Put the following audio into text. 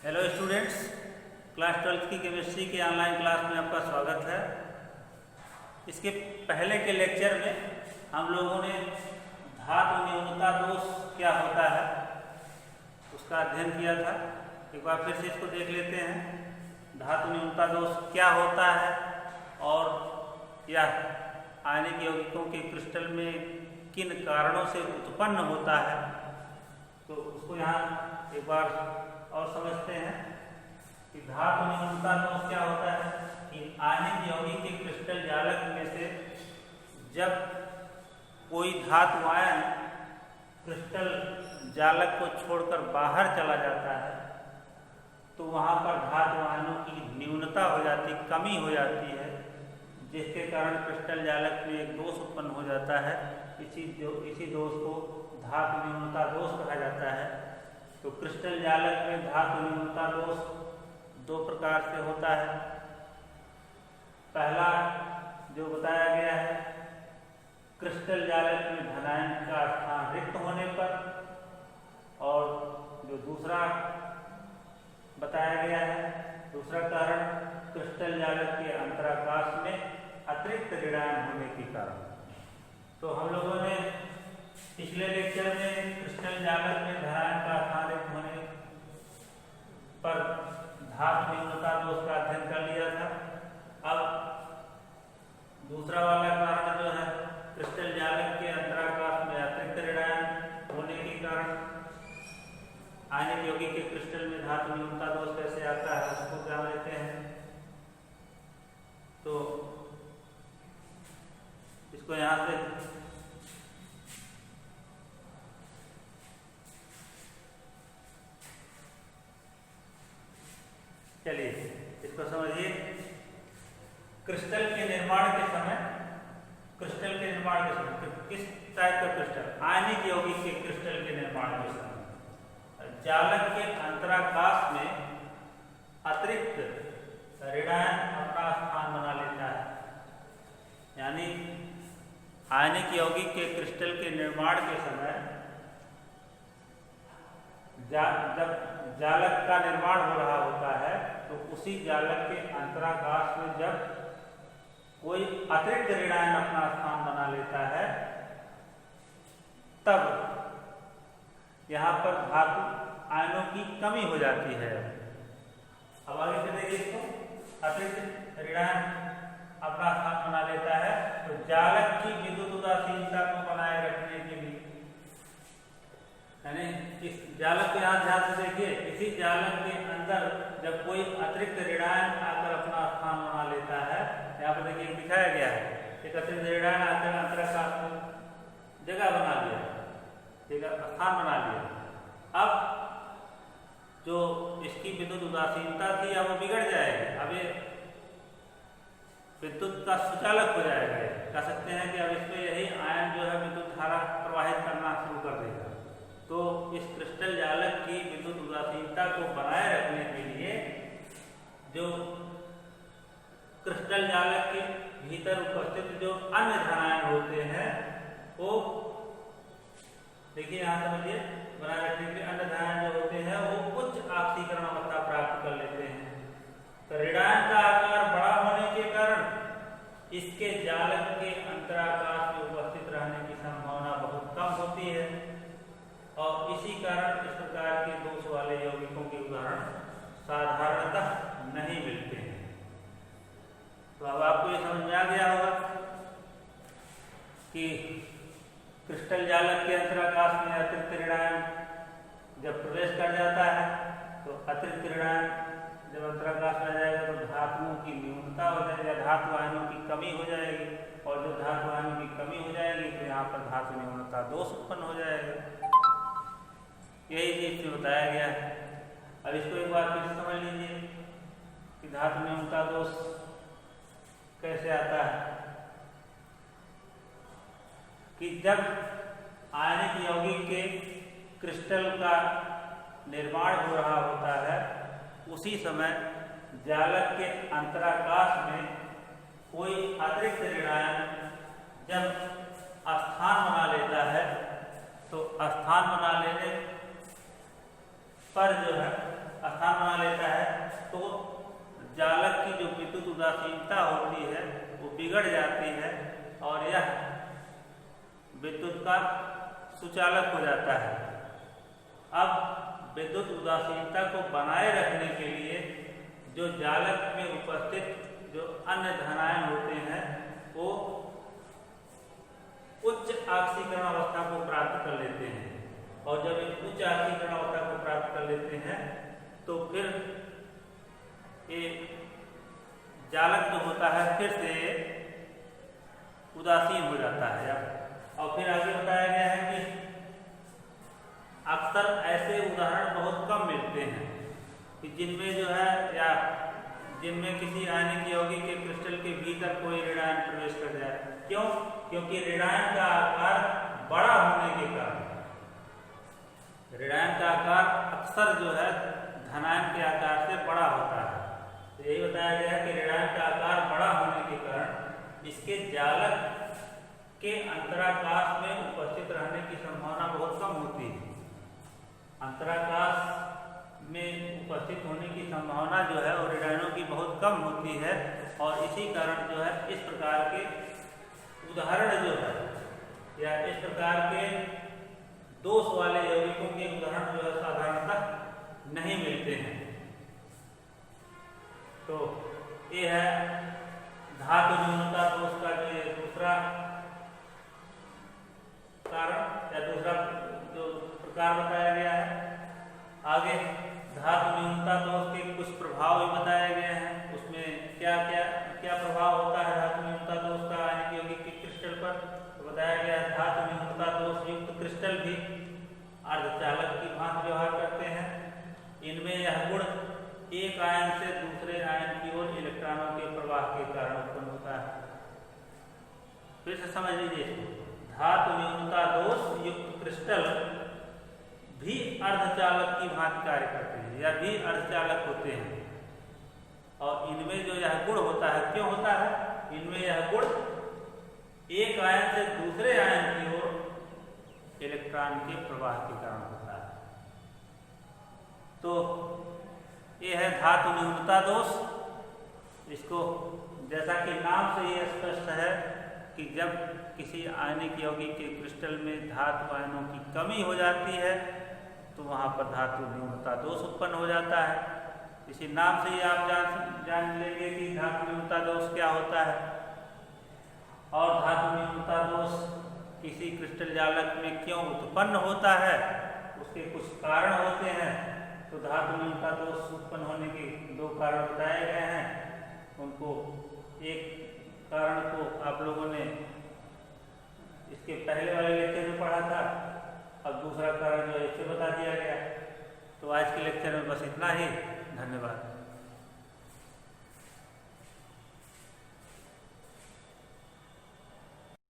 Hello students, class 12 की chemistry के online class में आपका स्वागत है। इसके पहले के लेक्चर में हम लोगों ने धातु न्यूनता दोष क्या होता है उसका अध्ययन किया था। एक बार फिर से इसको देख लेते हैं। धातु न्यूनता दोष क्या होता है और यह आयनिक यौगिकों के क्रिस्टल में किन कारणों से उत्पन्न होता है, तो उसको यहाँ एक बार और समझते हैं कि धातु न्यूनता दोष क्या होता है कि आयनिक यौगिक के क्रिस्टल जालक में से जब कोई धातु आयन क्रिस्टल जालक को छोड़कर बाहर चला जाता है तो वहाँ पर धातु आयनों की न्यूनता हो जाती, कमी हो जाती है, जिसके कारण क्रिस्टल जालक में एक दोष उत्पन्न हो जाता है। इसी दोष को धातु न्यूनता दोष कहा जाता है। तो क्रिस्टल जालक में धातु न्यूनता दोष दो प्रकार से होता है। पहला जो बताया गया है, क्रिस्टल जालक में धनायन का स्थान रिक्त होने पर, और जो दूसरा बताया गया है, दूसरा कारण क्रिस्टल जालक के अंतराकाश में अतिरिक्त ऋणायन होने के कारण। तो हम लोगों ने पिछले लेक्चर में क्रिस्टल जालक में धनायन का स्थान रिक्त होने पर धातु न्यूनता दोष का अध्ययन कर लिया था। अब दूसरा वाला कारण जो है, क्रिस्टल जालक के अंतराकाश में अतिरिक्त ऋणायन होने के कारण आयनिक यौगिक के क्रिस्टल में धातु न्यूनता दोष कैसे आता है उसको जान लेते हैं। तो इसको यहाँ से चलिए इसको समझिए। क्रिस्टल के निर्माण के समय किस टाइप का क्रिस्टल, आयनिक यौगिक के क्रिस्टल के निर्माण के समय जालक के अंतराकाश में अतिरिक्त ऋणायन अपना स्थान बना लेता है। यानी आयनिक यौगिक के क्रिस्टल के निर्माण के समय जब जालक का निर्माण हो रहा होता है तो उसी जालक के अंतराकाश में जब कोई अतिरिक्त ऋणायन अपना स्थान बना लेता है तब यहाँ पर धातु आयनों की कमी हो जाती है। अब आगे से देखिए, इसको अतिरिक्त ऋणायन अपना स्थान बना लेता है तो जालक की विद्युत उदासीनता को बनाए रखने के लिए, यानी इस जालक को यहाँ ध्यान से देखिए, इसी जालक के अंदर जब कोई अतिरिक्त ऋणायन आकर अपना स्थान बना लेता है, यहाँ पर देखिए दिखाया गया है, एक अतिरिक्त ऋणायन आकर अंतराकाश में जगह बना लिया, स्थान बना लिया। अब जो इसकी विद्युत उदासीनता थी अब वो बिगड़ जाएगी, अब ये विद्युत का सुचालक हो जाएगा। कह सकते हैं कि अब इसमें यही आयन जो है विद्युत धारा प्रवाहित करना शुरू कर देगा। तो इस क्रिस्टल जालक की विद्युत उदासीनता को बनाए रखने के लिए जो क्रिस्टल जालक के भीतर उपस्थित जो अन्य धनायन होते हैं वो देखिए, यहाँ समझिए, बनाए रखने के लिए अन्य धनायन जो होते हैं वो उच्च ऑक्सीकरण अवस्था प्राप्त कर लेते हैं। तो ऋणायन का आकार बड़ा होने के कारण इसके जालक के अंतराकाश में उपस्थित रहने की संभावना बहुत कम होती है और इसी कारण इस प्रकार के दोष वाले यौगिकों के उदाहरण साधारणतः नहीं मिलते हैं। तो अब आपको ये समझ में आ गया होगा कि क्रिस्टल जालक के अंतराकाश में अतिरिक्त ऋणायन जब प्रवेश कर जाता है तो अतिरिक्त ऋणायन जब अंतराकाश में जाएगा तो धातुओं की न्यूनता हो जाएगी या धातु आयनों की कमी हो जाएगी, और जब धातु आयनों की कमी हो जाएगी तो यहाँ पर धातु न्यूनता दोष उत्पन्न हो जाएगा। यही चीज में बताया गया है। अब इसको एक बार फिर समझ लीजिए कि धातु न्यूनता दोष कैसे आता है। कि जब आयनिक यौगिक के क्रिस्टल का निर्माण हो रहा होता है उसी समय जालक के अंतराकाश में कोई अतिरिक्त ऋणायन जब स्थान बना लेता है तो स्थान बना लेने पर जो है स्थान बना लेता है तो जालक की जो विद्युत उदासीनता होती है वो बिगड़ जाती है और यह विद्युत का सुचालक हो जाता है। अब विद्युत उदासीनता को बनाए रखने के लिए जो जालक में उपस्थित जो अन्य धनायन होते हैं वो उच्च ऑक्सीकरण अवस्था को प्राप्त कर लेते हैं और जब एक उच्च ऑक्सीकरण अवस्था को प्राप्त कर लेते हैं तो फिर ये जालक जो होता है फिर से उदासीन हो जाता है। और फिर आगे बताया गया है कि अक्सर ऐसे उदाहरण बहुत कम मिलते हैं कि जिनमें जो है या जिनमें किसी आयनिक यौगिक के क्रिस्टल के भीतर कोई ऋणायन प्रवेश कर जाए। क्यों? क्योंकि ऋणायन का आकार बड़ा होने के कारण ऋणायन का आकार अक्सर जो है धनायन के आकार से बड़ा होता है। तो यही बताया गया है कि ऋणायन का आकार बड़ा होने के कारण इसके जालक के अंतराकाश में उपस्थित रहने की संभावना बहुत कम होती है। अंतराकाश में उपस्थित होने की संभावना जो है और ऋणायनों की बहुत कम होती है और इसी कारण जो है इस प्रकार के उदाहरण जो है या इस प्रकार के दोष वाले यौगिकों के उदाहरण जो है साधारणतः नहीं मिलते हैं। तो ये है धातु न्यूनता दोष का जो दूसरा कारण या दूसरा जो प्रकार बताया गया है। आगे धातु न्यूनता दोष के कुछ प्रभाव भी बताए गए हैं। उसमें क्या क्या क्या प्रभाव होता है धातु न्यूनता दोष का आयनिक यौगिक के क्रिस्टल पर, तो बताया गया है धातु न्यूनता दोष युक्त क्रिस्टल भी अर्धचालक की भांति व्यवहार करते हैं। इनमें यह गुण एक आयन से दूसरे आयन की ओर इलेक्ट्रॉनों के प्रवाह के कारण उत्पन्न होता है। फिर से समझ लीजिए, धातु न्यूनता दोष युक्त क्रिस्टल भी अर्धचालक की भांति कार्य करते हैं या भी अर्धचालक होते हैं और इनमें जो यह गुण होता है, क्यों होता है? इनमें यह गुण एक आयन से दूसरे आयन की ओर इलेक्ट्रॉन के प्रवाह के कारण होता है। तो यह है धातु न्यूनता दोष। इसको जैसा कि नाम से ही स्पष्ट है कि जब किसी आयनिक यौगिक के क्रिस्टल में धातु आयनों की कमी हो जाती है तो वहाँ पर धातु न्यूनता दोष उत्पन्न हो जाता है। इसी नाम से ही आप जान लेंगे कि धातु न्यूनता दोष क्या होता है। और धातु न्यूनता दोष किसी क्रिस्टल जालक में क्यों उत्पन्न होता है, उसके कुछ कारण होते हैं। तो धातु न्यूनता दोष उत्पन्न होने के दो कारण बताए गए हैं। उनको एक कारण को आप लोगों ने इसके पहले वाले लेक्चर में पढ़ा था, अब दूसरा कारण जो है इसे बता दिया गया। तो आज के लेक्चर में बस इतना ही। धन्यवाद।